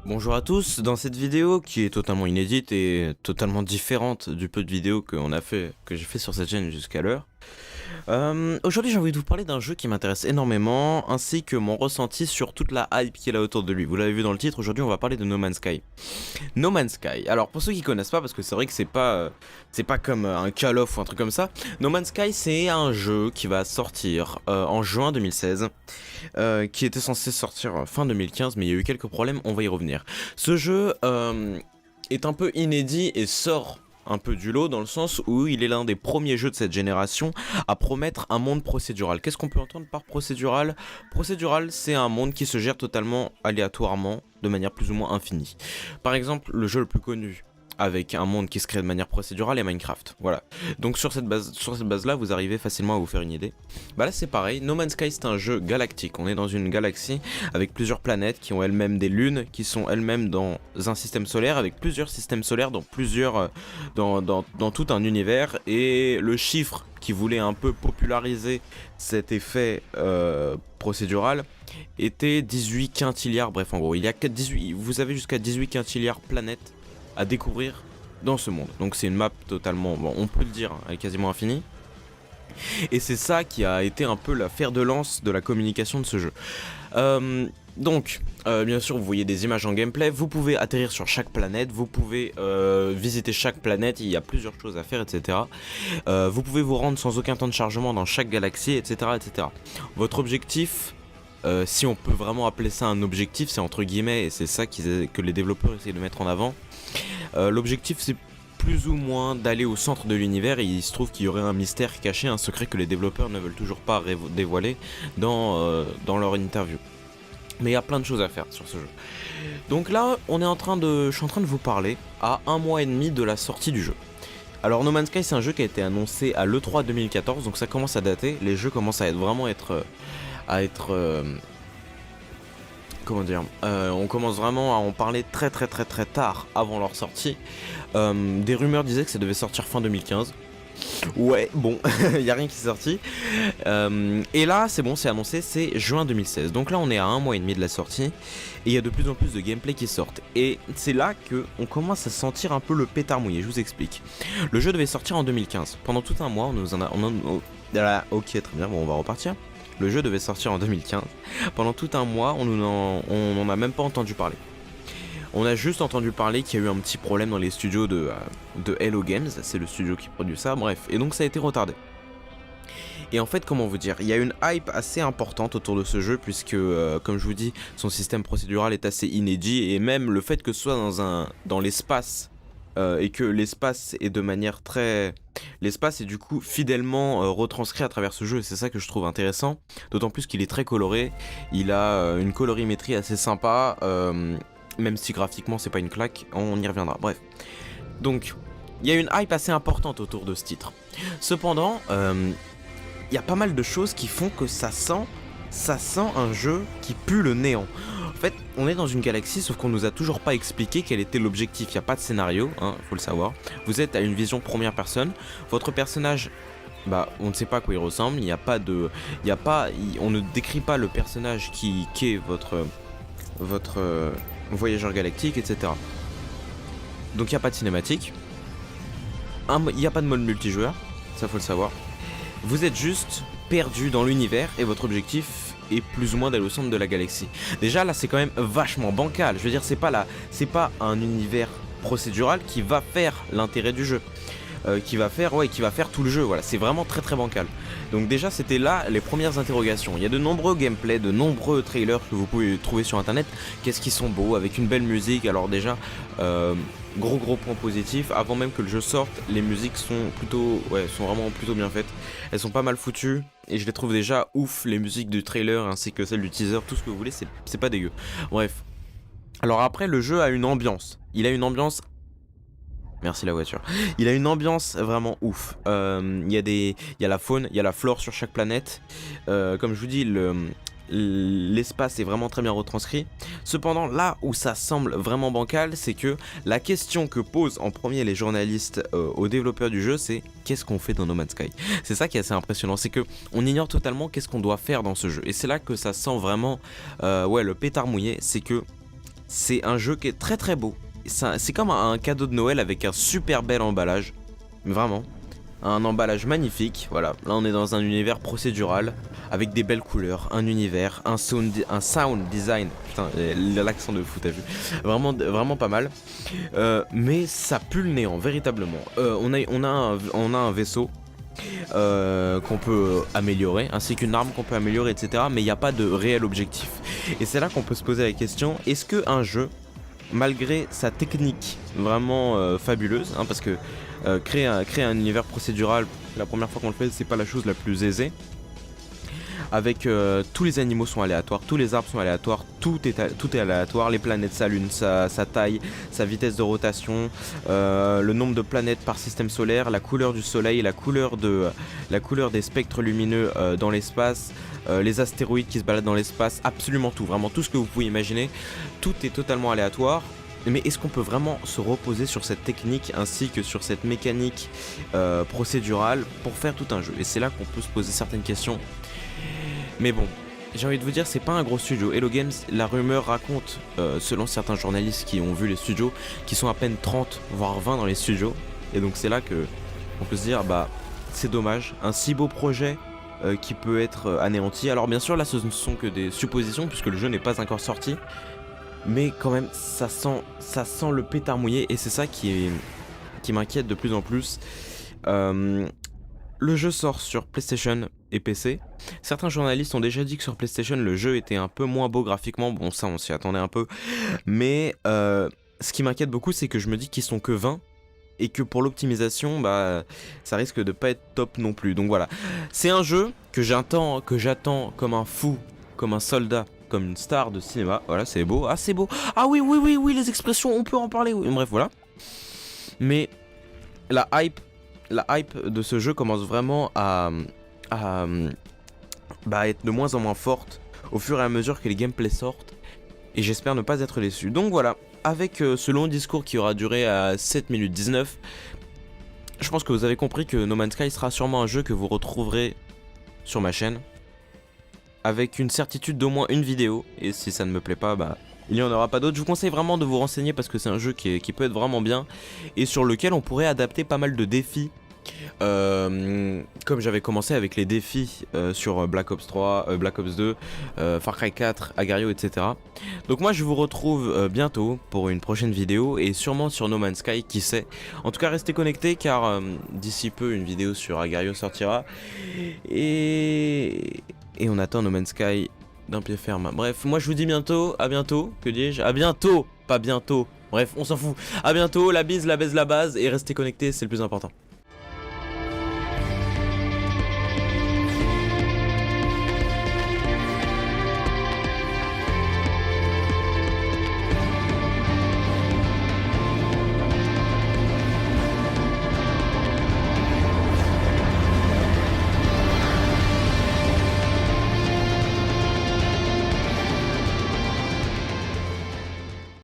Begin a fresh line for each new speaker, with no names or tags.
Bonjour à tous, dans cette vidéo qui est totalement inédite et totalement différente du peu de vidéos que j'ai fait sur cette chaîne jusqu'à l'heure. Aujourd'hui j'ai envie de vous parler d'un jeu qui m'intéresse énormément, ainsi que mon ressenti sur toute la hype qu'il a autour de lui. Vous l'avez vu dans le titre, aujourd'hui on va parler de No Man's Sky. No Man's Sky, alors pour ceux qui connaissent pas, parce que c'est vrai que c'est pas comme un Call of ou un truc comme ça, No Man's Sky c'est un jeu qui va sortir en juin 2016, qui était censé sortir fin 2015, mais il y a eu quelques problèmes, on va y revenir. Ce jeu est un peu inédit et sort un peu du lot dans le sens où il est l'un des premiers jeux de cette génération à promettre un monde procédural. Qu'est-ce qu'on peut entendre par procédural? Procédural, c'est un monde qui se gère totalement aléatoirement, de manière plus ou moins infinie. Par exemple, le jeu le plus connu avec un monde qui se crée de manière procédurale est Minecraft. Voilà. Donc sur cette base-là, vous arrivez facilement à vous faire une idée. Bah là c'est pareil, No Man's Sky c'est un jeu galactique. On est dans une galaxie avec plusieurs planètes qui ont elles-mêmes des lunes, qui sont elles-mêmes dans un système solaire, avec plusieurs systèmes solaires dans dans tout un univers. Et le chiffre qui voulait un peu populariser cet effet procédural était 18 quintilliards. Bref, en gros, vous avez jusqu'à 18 quintilliards planètes à découvrir dans ce monde. Donc c'est une map totalement, bon, on peut le dire, elle est quasiment infinie. Et c'est ça qui a été un peu la fer de lance de la communication de ce jeu. Bien sûr, vous voyez des images en gameplay, vous pouvez atterrir sur chaque planète, vous pouvez visiter chaque planète, il y a plusieurs choses à faire, etc. Vous pouvez vous rendre sans aucun temps de chargement dans chaque galaxie, etc. etc. Votre objectif, si on peut vraiment appeler ça un objectif, c'est entre guillemets, et c'est ça que les développeurs essayent de mettre en avant. L'objectif c'est plus ou moins d'aller au centre de l'univers, et il se trouve qu'il y aurait un mystère caché, un secret que les développeurs ne veulent toujours pas dévoiler dans leur interview. Mais il y a plein de choses à faire sur ce jeu. Donc là, je suis en train de vous parler à un mois et demi de la sortie du jeu. Alors No Man's Sky c'est un jeu qui a été annoncé à l'E3 2014, donc ça commence à dater, les jeux commencent à comment dire, on commence vraiment à en parler très tard avant leur sortie. Des rumeurs disaient que ça devait sortir fin 2015. Ouais, bon, il n'y a rien qui est sorti. Et là, c'est bon, c'est annoncé, c'est juin 2016. Donc là, on est à un mois et demi de la sortie. Et il y a de plus en plus de gameplay qui sortent. Et c'est là qu'on commence à sentir un peu le pétard mouillé, je vous explique. Le jeu devait sortir en 2015. Pendant tout un mois, ok, très bien, bon, on va repartir. Le jeu devait sortir en 2015. Pendant tout un mois, on n'en a même pas entendu parler. On a juste entendu parler qu'il y a eu un petit problème dans les studios de Hello Games, c'est le studio qui produit ça, bref. Et donc ça a été retardé. Et en fait, comment vous dire, il y a une hype assez importante autour de ce jeu, puisque, comme je vous dis, son système procédural est assez inédit, et même le fait que ce soit dans l'espace, et que l'espace est de manière très... L'espace est du coup fidèlement retranscrit à travers ce jeu, et c'est ça que je trouve intéressant, d'autant plus qu'il est très coloré, il a une colorimétrie assez sympa, même si graphiquement c'est pas une claque, on y reviendra, bref. Donc, il y a une hype assez importante autour de ce titre. Cependant, il y a pas mal de choses qui font que ça sent un jeu qui pue le néant. En fait, on est dans une galaxie, sauf qu'on nous a toujours pas expliqué quel était l'objectif. Il n'y a pas de scénario, hein, faut le savoir. Vous êtes à une vision première personne. Votre personnage, bah, on ne sait pas à quoi il ressemble. On ne décrit pas le personnage qui est votre voyageur galactique, etc. Donc il n'y a pas de cinématique. Il n'y a pas de mode multijoueur, ça faut le savoir. Vous êtes juste perdu dans l'univers et votre objectif est plus ou moins d'aller au centre de la galaxie. Déjà là c'est quand même vachement bancal. Je veux dire c'est pas un univers procédural qui va faire l'intérêt du jeu. Qui va faire tout le jeu, voilà, c'est vraiment très bancal. Donc déjà c'était là les premières interrogations. Il y a de nombreux gameplays, de nombreux trailers que vous pouvez trouver sur internet. Qu'est-ce qu'ils sont beaux, avec une belle musique. Alors déjà, gros point positif, avant même que le jeu sorte, les musiques sont vraiment plutôt bien faites. Elles sont pas mal foutues, et je les trouve déjà ouf, les musiques du trailer ainsi que celles du teaser, tout ce que vous voulez, c'est pas dégueu. Bref. Alors après, le jeu a une ambiance. Il a une ambiance... Merci la voiture. Il a une ambiance vraiment ouf. Il y a la faune, il y a la flore sur chaque planète. Comme je vous dis, l'espace est vraiment très bien retranscrit. Cependant, là où ça semble vraiment bancal, c'est que la question que posent en premier les journalistes aux développeurs du jeu, c'est qu'est-ce qu'on fait dans No Man's Sky. C'est ça qui est assez impressionnant, c'est que on ignore totalement qu'est-ce qu'on doit faire dans ce jeu. Et c'est là que ça sent vraiment le pétard mouillé, c'est que c'est un jeu qui est très très beau. C'est comme un cadeau de Noël avec un super bel emballage. Vraiment. Un emballage magnifique, voilà. Là on est dans un univers procédural, avec des belles couleurs, un univers, un sound design. Putain, l'accent de fou, t'as vu. Vraiment pas mal. Mais ça pue le néant, véritablement. On a un vaisseau qu'on peut améliorer, ainsi qu'une arme qu'on peut améliorer, etc. Mais il n'y a pas de réel objectif. Et c'est là qu'on peut se poser la question, est-ce qu'un jeu, malgré sa technique vraiment fabuleuse, hein, parce que créer un univers procédural, la première fois qu'on le fait, c'est pas la chose la plus aisée. Avec tous les animaux sont aléatoires, tous les arbres sont aléatoires, tout est aléatoire, les planètes s'allument, sa taille, sa vitesse de rotation, le nombre de planètes par système solaire, la couleur du soleil, la couleur des spectres lumineux dans l'espace, les astéroïdes qui se baladent dans l'espace, absolument tout, vraiment tout ce que vous pouvez imaginer, tout est totalement aléatoire. Mais est-ce qu'on peut vraiment se reposer sur cette technique ainsi que sur cette mécanique procédurale pour faire tout un jeu? Et c'est là qu'on peut se poser certaines questions. Mais bon, j'ai envie de vous dire, c'est pas un gros studio. Hello Games, la rumeur raconte, selon certains journalistes qui ont vu les studios, qui sont à peine 30 voire 20 dans les studios. Et donc c'est là que on peut se dire, bah c'est dommage, un si beau projet qui peut être anéanti. Alors bien sûr là ce ne sont que des suppositions puisque le jeu n'est pas encore sorti. Mais quand même, ça sent le pétard mouillé et c'est ça qui m'inquiète de plus en plus. Le jeu sort sur PlayStation et PC. Certains journalistes ont déjà dit que sur PlayStation, le jeu était un peu moins beau graphiquement. Bon, ça, on s'y attendait un peu. Mais ce qui m'inquiète beaucoup, c'est que je me dis qu'ils sont que 20 et que pour l'optimisation, bah, ça risque de pas être top non plus. Donc voilà, c'est un jeu que j'attends comme un fou, comme un soldat, comme une star de cinéma. Voilà, c'est beau. Ah, c'est beau. Ah oui, les expressions, on peut en parler. Oui. Bref, voilà. Mais la hype de ce jeu commence vraiment à être de moins en moins forte au fur et à mesure que les gameplays sortent. Et j'espère ne pas être déçu. Donc voilà, avec ce long discours qui aura duré à 7 minutes 19, je pense que vous avez compris que No Man's Sky sera sûrement un jeu que vous retrouverez sur ma chaîne, avec une certitude d'au moins une vidéo, et si ça ne me plaît pas, bah il n'y en aura pas d'autres. Je vous conseille vraiment de vous renseigner parce que c'est un jeu qui peut être vraiment bien, et sur lequel on pourrait adapter pas mal de défis. Comme j'avais commencé avec les défis sur Black Ops 3, Black Ops 2, Far Cry 4, Agario, etc. Donc moi je vous retrouve bientôt pour une prochaine vidéo et sûrement sur No Man's Sky, qui sait. En tout cas restez connectés car d'ici peu une vidéo sur Agario sortira et on attend No Man's Sky d'un pied ferme. Bref, moi je vous dis bientôt, à bientôt, que dis-je, à bientôt, pas bientôt. Bref, on s'en fout. À bientôt, la bise, la baise, la base et restez connectés, c'est le plus important.